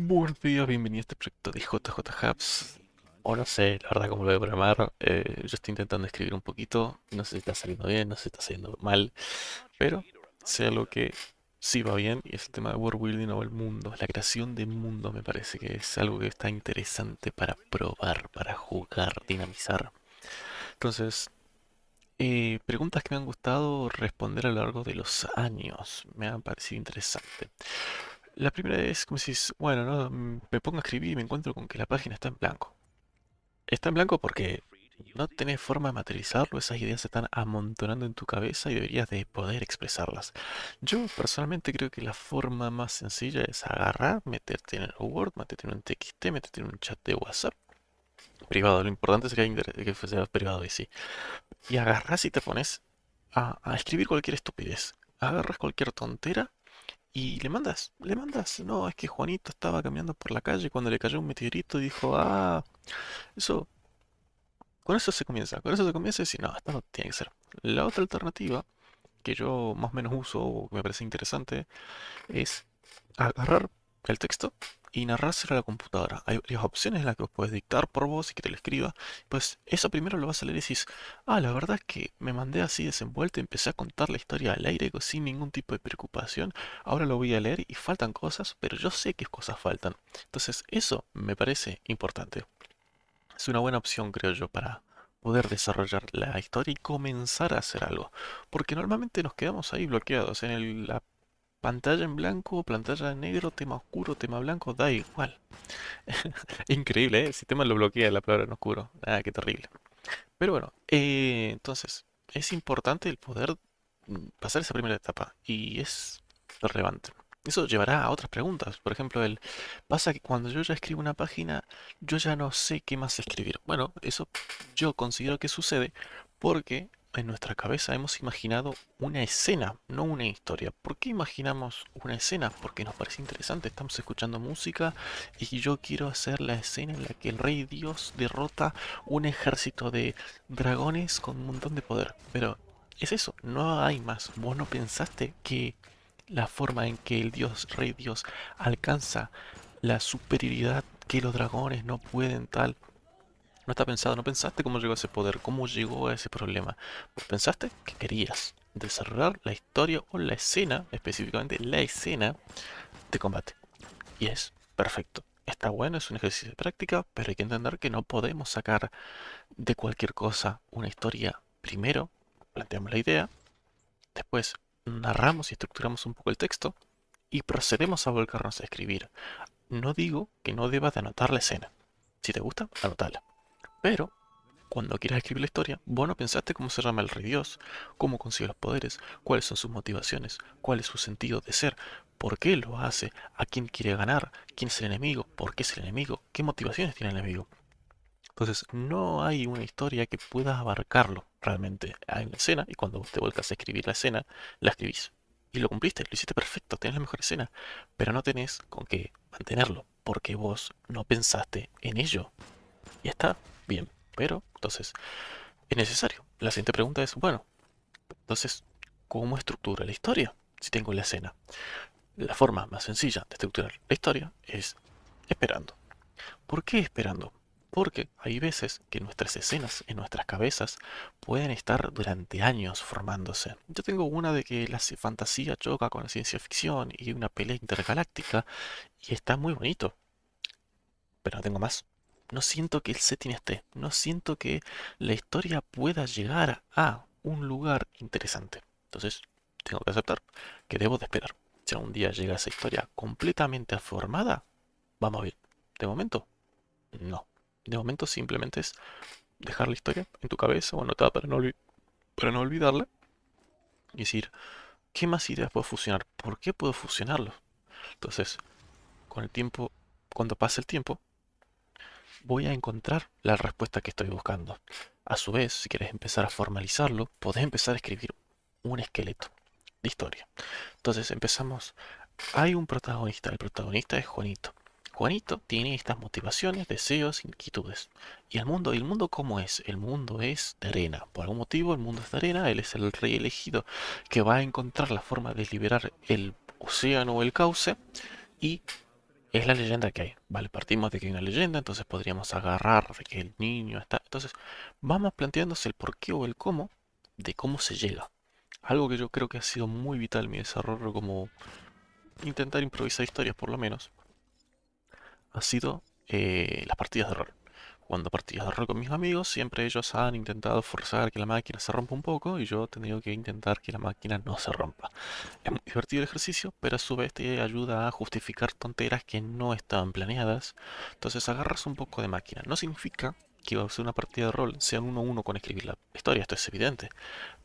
Buenos días, bienvenido a este proyecto de JJ Hubs. O no sé, la verdad, cómo lo voy a programar. Yo estoy intentando escribir un poquito. No sé si está saliendo bien, no sé si está saliendo mal. Pero sé algo que sí va bien y es el tema de world building o el mundo. La creación de mundo me parece que es algo que está interesante para probar, para jugar, dinamizar. Entonces, preguntas que me han gustado responder a lo largo de los años. Me han parecido interesante. La primera es como si, bueno, ¿no? Me pongo a escribir y me encuentro con que la página está en blanco. Está en blanco porque no tenés forma de materializarlo, esas ideas se están amontonando en tu cabeza y deberías de poder expresarlas. Yo personalmente creo que la forma más sencilla es agarrar, meterte en el Word, meterte en un TXT, meterte en un chat de WhatsApp privado. Lo importante sería que fuese privado y sí. Y agarras y te pones a escribir cualquier estupidez. Agarras cualquier tontera y le mandas, no, es que Juanito estaba caminando por la calle cuando le cayó un meteorito y dijo, eso, con eso se comienza y decir, no, esto no tiene que ser. La otra alternativa, que yo más o menos uso, o que me parece interesante, es agarrar el texto y narrárselo a la computadora. Hay varias opciones en las que vos puedes dictar por voz y que te lo escriba. Pues eso primero lo vas a leer y decís, la verdad es que me mandé así desenvuelto y empecé a contar la historia al aire sin ningún tipo de preocupación. Ahora lo voy a leer y faltan cosas, pero yo sé qué cosas faltan. Entonces eso me parece importante. Es una buena opción, creo yo, para poder desarrollar la historia y comenzar a hacer algo. Porque normalmente nos quedamos ahí bloqueados en la pantalla en blanco, pantalla en negro, tema oscuro, tema blanco, da igual. Increíble, ¿eh? El sistema lo bloquea la palabra en oscuro. Ah, qué terrible. Pero bueno, entonces, es importante el poder pasar esa primera etapa y es relevante. Eso llevará a otras preguntas. Por ejemplo, pasa que cuando yo ya escribo una página, yo ya no sé qué más escribir. Bueno, eso yo considero que sucede porque en nuestra cabeza hemos imaginado una escena, no una historia. ¿Por qué imaginamos una escena? Porque nos parece interesante. Estamos escuchando música y yo quiero hacer la escena en la que el rey Dios derrota un ejército de dragones con un montón de poder. Pero es eso, no hay más. ¿Vos no pensaste que la forma en que el dios, rey dios, alcanza la superioridad que los dragones no pueden tal? No está pensado, no pensaste cómo llegó a ese poder, cómo llegó a ese problema. Vos pensaste que querías desarrollar la historia o la escena, específicamente la escena de combate. Y es perfecto. Está bueno, es un ejercicio de práctica, pero hay que entender que no podemos sacar de cualquier cosa una historia. Primero, planteamos la idea, después narramos y estructuramos un poco el texto y procedemos a volcarnos a escribir. No digo que no debas de anotar la escena. Si te gusta, anotala. Pero cuando quieras escribir la historia, vos no pensaste cómo se llama el rey Dios, cómo consigue los poderes, cuáles son sus motivaciones, cuál es su sentido de ser, por qué lo hace, a quién quiere ganar, quién es el enemigo, por qué es el enemigo, qué motivaciones tiene el enemigo. Entonces, no hay una historia que pueda abarcarlo realmente. Hay una escena y cuando vos te vuelcas a escribir la escena, la escribís. Y lo cumpliste, lo hiciste perfecto, tenés la mejor escena. Pero no tenés con qué mantenerlo, porque vos no pensaste en ello. Y está bien, pero entonces es necesario. La siguiente pregunta es, bueno, entonces, ¿cómo estructura la historia si tengo la escena? La forma más sencilla de estructurar la historia es esperando. ¿Por qué esperando? Porque hay veces que nuestras escenas en nuestras cabezas pueden estar durante años formándose. Yo tengo una de que la fantasía choca con la ciencia ficción y una pelea intergaláctica y está muy bonito, pero no tengo más. No siento que el setting esté, no siento que la historia pueda llegar a un lugar interesante. Entonces, tengo que aceptar que debo de esperar. Si algún día llega esa historia completamente formada, vamos bien. De momento, no. De momento simplemente es dejar la historia en tu cabeza o anotada para no olvidarla y decir, ¿qué más ideas puedo fusionar? ¿Por qué puedo fusionarlo? Entonces, con el tiempo, cuando pase el tiempo, voy a encontrar la respuesta que estoy buscando. A su vez, si quieres empezar a formalizarlo, podés empezar a escribir un esqueleto de historia. Entonces empezamos. Hay un protagonista, el protagonista es Juanito. Juanito tiene estas motivaciones, deseos, inquietudes. ¿Y el mundo cómo es? El mundo es de arena. Por algún motivo el mundo es de arena, él es el rey elegido que va a encontrar la forma de liberar el océano o el cauce y es la leyenda que hay. Vale, partimos de que hay una leyenda, entonces podríamos agarrar de que el niño está. Entonces, vamos planteándose el por qué o el cómo de cómo se llega. Algo que yo creo que ha sido muy vital en mi desarrollo, como intentar improvisar historias por lo menos, ha sido las partidas de rol. Cuando partidas de rol con mis amigos, siempre ellos han intentado forzar que la máquina se rompa un poco y yo he tenido que intentar que la máquina no se rompa. Es muy divertido el ejercicio, pero a su vez te ayuda a justificar tonteras que no estaban planeadas. Entonces agarras un poco de máquina. No significa que va a ser una partida de rol sea un 1-1 con escribir la historia, esto es evidente,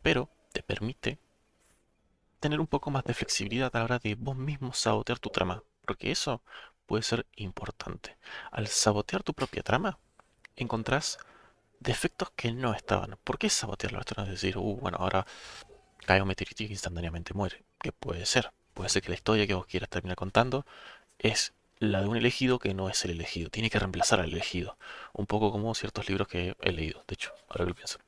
pero te permite tener un poco más de flexibilidad a la hora de vos mismo sabotear tu trama, porque eso puede ser importante. Al sabotear tu propia trama, encontrás defectos que no estaban. ¿Por qué sabotearlo? Esto no es decir, bueno, ahora cae un meteorito y instantáneamente muere. ¿Qué puede ser? Puede ser que la historia que vos quieras terminar contando es la de un elegido que no es el elegido. Tiene que reemplazar al elegido. Un poco como ciertos libros que he leído, de hecho, ahora que lo pienso.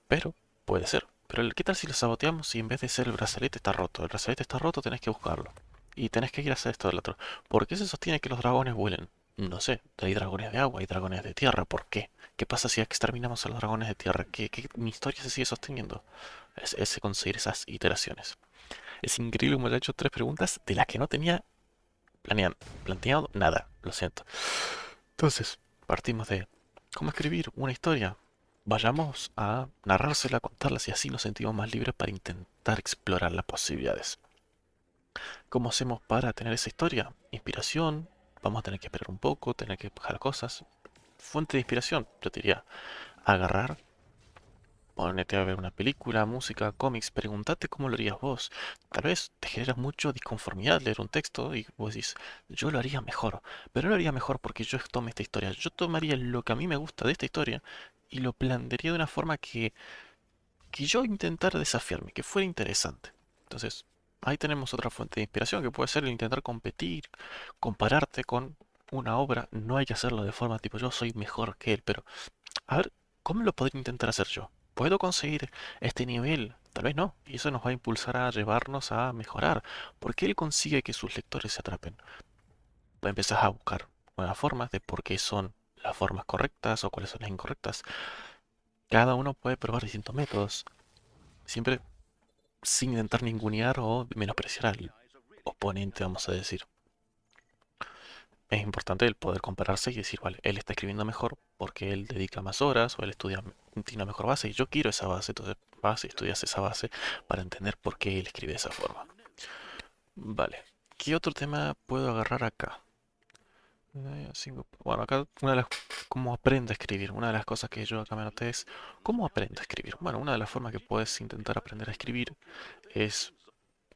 Pero, puede ser. Pero ¿qué tal si lo saboteamos y en vez de ser el brazalete está roto? El brazalete está roto, tenés que buscarlo. Y tenés que ir a hacer esto del otro. ¿Por qué se sostiene que los dragones vuelen? No sé, hay dragones de agua, hay dragones de tierra. ¿Por qué? ¿Qué pasa si exterminamos a los dragones de tierra? Mi historia se sigue sosteniendo? Es conseguir esas iteraciones. Es increíble como le he hecho tres preguntas de las que no tenía planteado nada. Lo siento. Entonces, partimos de cómo escribir una historia. Vayamos a narrársela, contarla, y así nos sentimos más libres para intentar explorar las posibilidades. ¿Cómo hacemos para tener esa historia? Inspiración, vamos a tener que esperar un poco, tener que bajar cosas. Fuente de inspiración, yo te diría, agarrar, ponete a ver una película, música, cómics, pregúntate cómo lo harías vos. Tal vez te genera mucho disconformidad leer un texto y vos decís, yo lo haría mejor, pero no lo haría mejor porque yo tome esta historia. Yo tomaría lo que a mí me gusta de esta historia y lo plantearía de una forma que yo intentara desafiarme, que fuera interesante. Entonces, ahí tenemos otra fuente de inspiración que puede ser el intentar competir, compararte con una obra. No hay que hacerlo de forma tipo yo soy mejor que él, pero a ver, ¿cómo lo podría intentar hacer yo? ¿Puedo conseguir este nivel? Tal vez no, y eso nos va a impulsar a llevarnos a mejorar, porque él consigue que sus lectores se atrapen. Empezás a buscar nuevas formas de por qué son las formas correctas o cuáles son las incorrectas. Cada uno puede probar distintos métodos, siempre sin intentar ningunear o menospreciar al oponente, vamos a decir. Es importante el poder compararse y decir, vale, él está escribiendo mejor porque él dedica más horas o él estudia, tiene una mejor base y yo quiero esa base, entonces vas y estudias esa base para entender por qué él escribe de esa forma. Vale, ¿qué otro tema puedo agarrar acá? Bueno, acá una de las, cómo aprendo a escribir. Una de las cosas que yo acá me anoté es cómo aprendo a escribir. Bueno, una de las formas que puedes intentar aprender a escribir es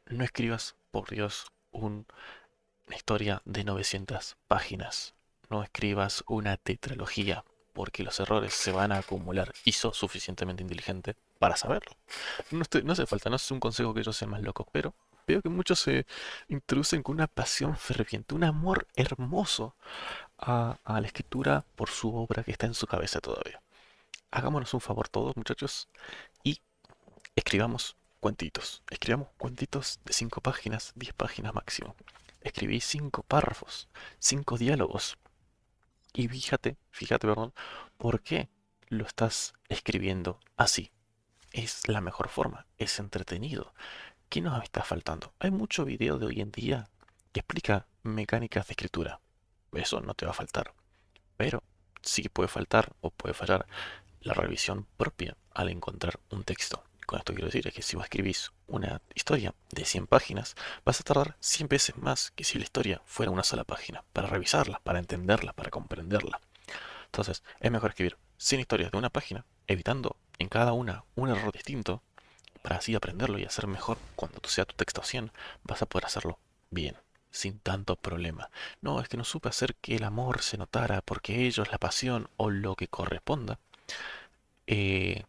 no escribas, por Dios, una historia de 900 páginas. No escribas una tetralogía, porque los errores se van a acumular y sos suficientemente inteligente para saberlo. No hace falta, no es un consejo que yo sea más loco, pero veo que muchos se introducen con una pasión ferviente, un amor hermoso a la escritura por su obra que está en su cabeza todavía. Hagámonos un favor todos, muchachos, y escribamos cuentitos. Escribamos cuentitos de 5 páginas, 10 páginas máximo. Escribí 5 párrafos, 5 diálogos. Y fíjate, perdón, ¿por qué lo estás escribiendo así? Es la mejor forma, es entretenido. ¿Qué nos está faltando? Hay mucho video de hoy en día que explica mecánicas de escritura. Eso no te va a faltar. Pero sí puede faltar o puede fallar la revisión propia al encontrar un texto. Con esto quiero decir es que si vos escribís una historia de 100 páginas, vas a tardar 100 veces más que si la historia fuera una sola página, para revisarla, para entenderla, para comprenderla. Entonces, es mejor escribir 100 historias de una página, evitando en cada una un error distinto, para así aprenderlo y hacer mejor cuando tú sea tu texto 100, vas a poder hacerlo bien, sin tanto problema. No, es que no supe hacer que el amor se notara porque ellos, la pasión o lo que corresponda, eh,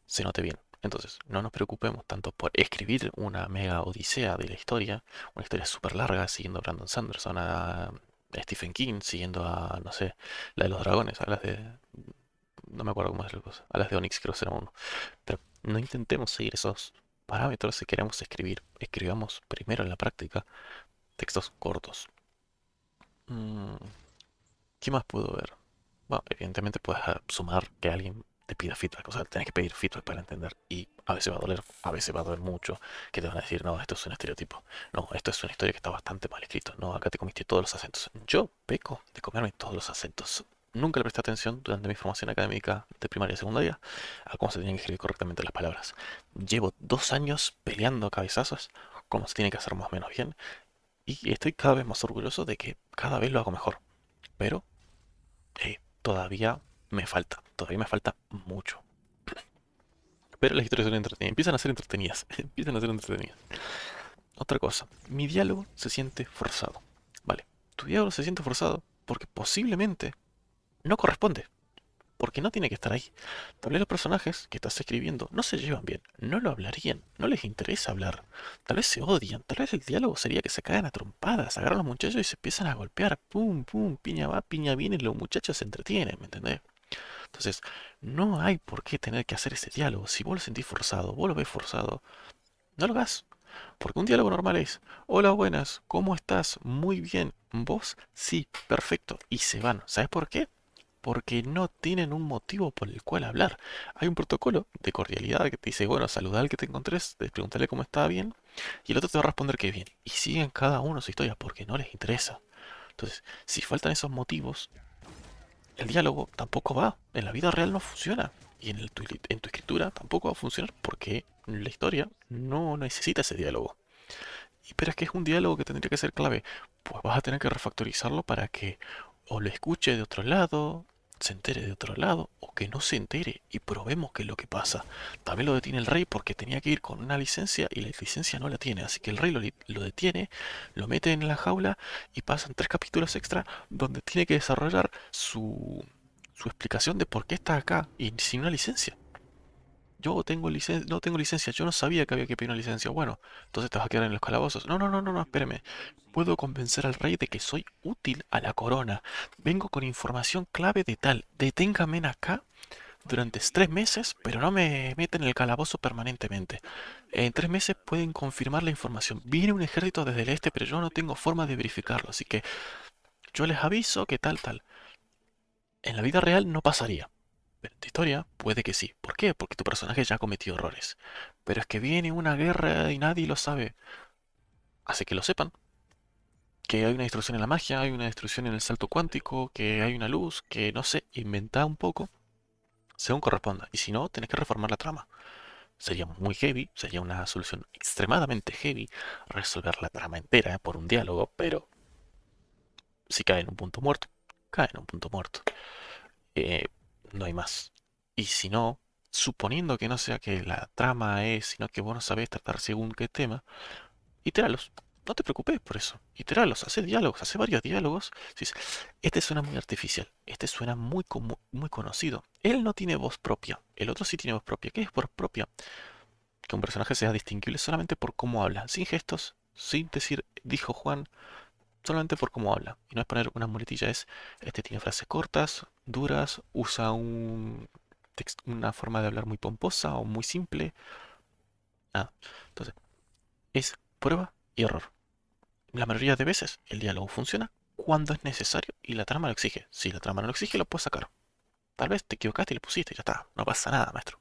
se note bien. Entonces, no nos preocupemos tanto por escribir una mega odisea de la historia, una historia súper larga, siguiendo a Brandon Sanderson, a Stephen King, siguiendo a, no sé, la de los dragones, a las de... No me acuerdo cómo es la cosa, a las de Onyx creo que era uno. Pero no intentemos seguir esos parámetros si queremos escribir. Escribamos primero en la práctica textos cortos. Mm, ¿Qué más puedo ver? Bueno, evidentemente puedes sumar que alguien te pida feedback, o sea, tenés que pedir feedback para entender y a veces va a doler, a veces va a doler mucho, que te van a decir, no, esto es un estereotipo, no, esto es una historia que está bastante mal escrito, no, acá te comiste todos los acentos. Yo peco de comerme todos los acentos. Nunca le presté atención durante mi formación académica de primaria y secundaria a cómo se tienen que escribir correctamente las palabras. Llevo 2 años peleando a cabezazos cómo se tiene que hacer más o menos bien y estoy cada vez más orgulloso de que cada vez lo hago mejor. Pero todavía me falta mucho. Pero las historias son entretenidas, empiezan a ser entretenidas, empiezan a ser entretenidas. Otra cosa, mi diálogo se siente forzado. Vale, tu diálogo se siente forzado porque posiblemente no corresponde, porque no tiene que estar ahí. Tal vez los personajes que estás escribiendo no se llevan bien, no lo hablarían, no les interesa hablar, tal vez se odian, tal vez el diálogo sería que se cagan a trompadas, agarran a los muchachos y se empiezan a golpear, pum, pum, piña va, piña viene, y los muchachos se entretienen, ¿me entendés? Entonces, no hay por qué tener que hacer ese diálogo. Si vos lo sentís forzado, vos lo ves forzado, no lo hagas. Porque un diálogo normal es, hola, buenas, ¿cómo estás? Muy bien. ¿Vos? Sí, perfecto. Y se van. ¿Sabes por qué? Porque no tienen un motivo por el cual hablar. Hay un protocolo de cordialidad que te dice, bueno, saluda al que te encontres, pregúntale cómo está bien, y el otro te va a responder que bien. Y siguen cada uno su historia porque no les interesa. Entonces, si faltan esos motivos, el diálogo tampoco va. En la vida real no funciona. Y en tu escritura tampoco va a funcionar porque la historia no necesita ese diálogo. Pero es que es un diálogo que tendría que ser clave. Pues vas a tener que refactorizarlo para que o lo escuche de otro lado, se entere de otro lado, o que no se entere y probemos qué es lo que pasa. También lo detiene el rey porque tenía que ir con una licencia y la licencia no la tiene. Así que el rey lo detiene, lo mete en la jaula y pasan 3 capítulos extra donde tiene que desarrollar su explicación de por qué está acá y sin una licencia. Yo tengo licencia, no tengo licencia, yo no sabía que había que pedir una licencia. Bueno, entonces te vas a quedar en los calabozos. No, no, no, no, no, espéreme. Puedo convencer al rey de que soy útil a la corona. Vengo con información clave de tal. Deténgame acá durante 3 meses, pero no me meten en el calabozo permanentemente. En 3 meses pueden confirmar la información. Viene un ejército desde el este, pero yo no tengo forma de verificarlo. Así que yo les aviso que tal, tal. En la vida real no pasaría. Pero en tu historia puede que sí. ¿Por qué? Porque tu personaje ya ha cometido errores. Pero es que viene una guerra y nadie lo sabe. Hace que lo sepan. Que hay una destrucción en la magia, hay una destrucción en el salto cuántico, que hay una luz, que no sé, inventa un poco según corresponda. Y si no, tenés que reformar la trama. Sería muy heavy, sería una solución extremadamente heavy resolver la trama entera por un diálogo, pero si cae en un punto muerto, cae en un punto muerto. eh, no hay más. Y si no, suponiendo que no sea que la trama es, sino que vos no sabés tratar según qué tema, itéralos. No te preocupes por eso. Itéralos, hace diálogos, hace varios diálogos. Si dices, este suena muy artificial, este suena muy conocido. Él no tiene voz propia, el otro sí tiene voz propia. ¿Qué es voz propia? Que un personaje sea distinguible solamente por cómo habla, sin gestos, sin decir, dijo Juan, solamente por cómo habla. Y no es poner una muletilla, es, este tiene frases cortas, duras, usa una forma de hablar muy pomposa o muy simple. Ah, entonces, es prueba y error. La mayoría de veces el diálogo funciona cuando es necesario y la trama lo exige. Si la trama no lo exige, lo puedes sacar. Tal vez te equivocaste y le pusiste y ya está. No pasa nada, maestro.